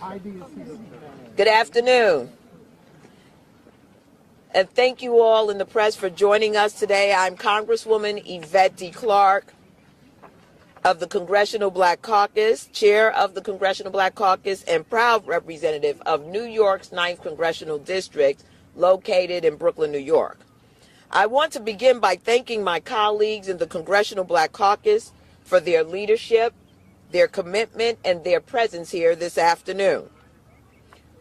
afternoon. Good afternoon. And thank you all in the press for joining us today. I'm Congresswoman Yvette Clarke of the Congressional Black Caucus, chair of the Congressional Black Caucus, and proud representative of New York's 9th Congressional District, located in Brooklyn, New York. I want to begin by thanking my colleagues in the Congressional Black Caucus for their leadership, their commitment, and their presence here this afternoon.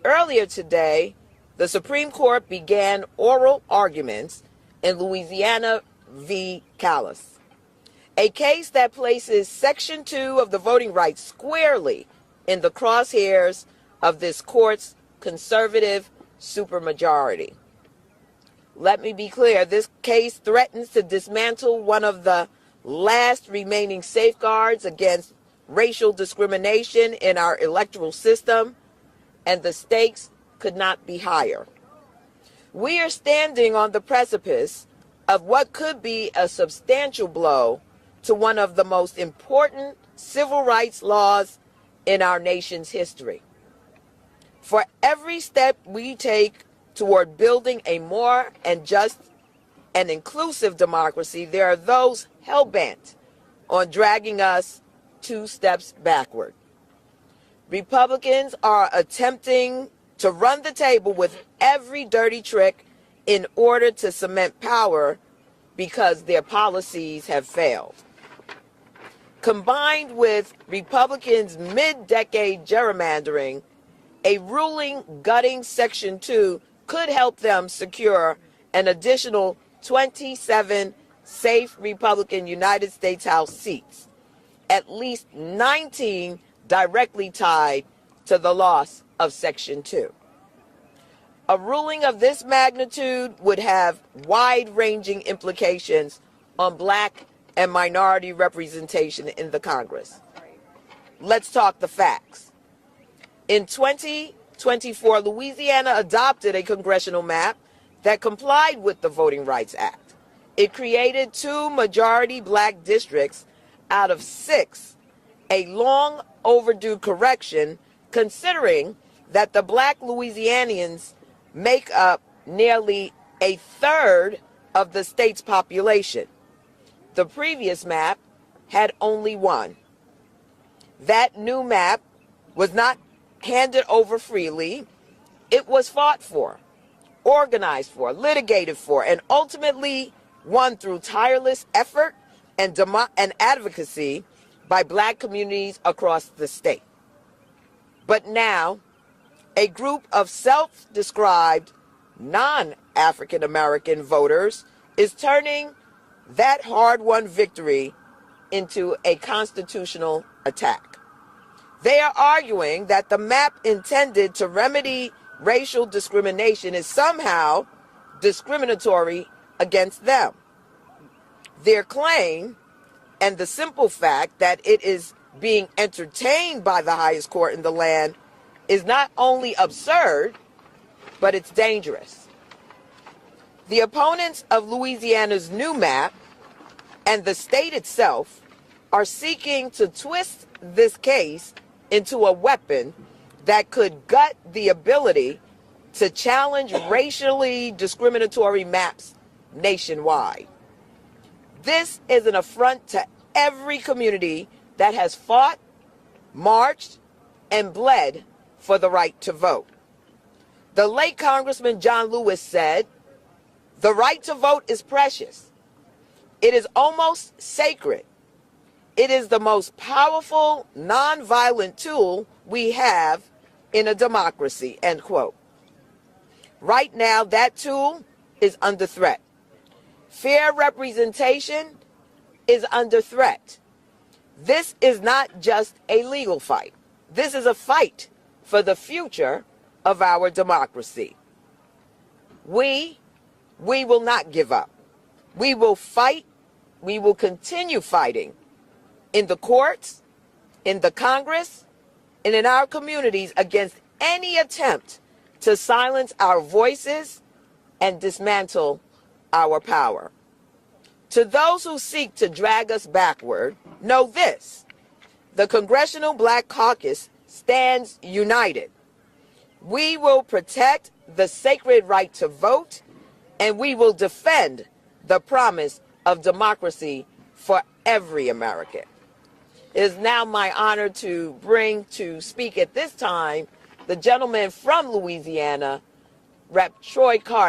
Earlier today, the Supreme Court began oral arguments in Louisiana v. Caucus, a case that places Section 2 of the voting rights squarely in the crosshairs of this court's conservative supermajority. Let me be clear, this case threatens to dismantle one of the last remaining safeguards against racial discrimination in our electoral system, and the stakes could not be higher. We are standing on the precipice of what could be a substantial blow to one of the most important civil rights laws in our nation's history. For every step we take toward building a more and just and inclusive democracy, there are those hell-bent on dragging us 2 steps backward. Republicans are attempting to run the table with every dirty trick in order to cement power because their policies have failed. Combined with Republicans' mid-decade gerrymandering, a ruling gutting Section 2 could help them secure an additional 27 safe Republican United States House seats, at least 19 directly tied to the loss of Section 2. A ruling of this magnitude would have wide-ranging implications on black and minority representation in the Congress. Let's talk the facts. In 2024, Louisiana adopted a congressional map that complied with the Voting Rights Act. It created 2 majority black districts out of 6, a long overdue correction considering that the black Louisianians make up nearly a third of the state's population. The previous map had only 1. That new map was not handed over freely. It was fought for, organized for, litigated for, and ultimately won through tireless effort and advocacy by black communities across the state. But now, a group of self-described non-African American voters is turning that hard-won victory into a constitutional attack. They are arguing that the map intended to remedy racial discrimination is somehow discriminatory against them. Their claim, and the simple fact that it is being entertained by the highest court in the land, is not only absurd, but it's dangerous. The opponents of Louisiana's new map and the state itself are seeking to twist this case into a weapon that could gut the ability to challenge racially discriminatory maps nationwide. This is an affront to every community that has fought, marched, and bled for the right to vote. The late Congressman John Lewis said, "The right to vote is precious. It is almost sacred. It is the most powerful nonviolent tool we have in a democracy," end quote. Right now, that tool is under threat. Fair representation is under threat. This is not just a legal fight. This is a fight for the future of our democracy. We will not give up. We will fight. We will continue fighting in the courts, in the Congress, and in our communities against any attempt to silence our voices and dismantle our power. To those who seek to drag us backward, know this: the Congressional Black Caucus stands united. We will protect the sacred right to vote, and we will defend the promise of democracy for every American. It is now my honor to bring to speak at this time the gentleman from Louisiana, Rep. Troy Carter.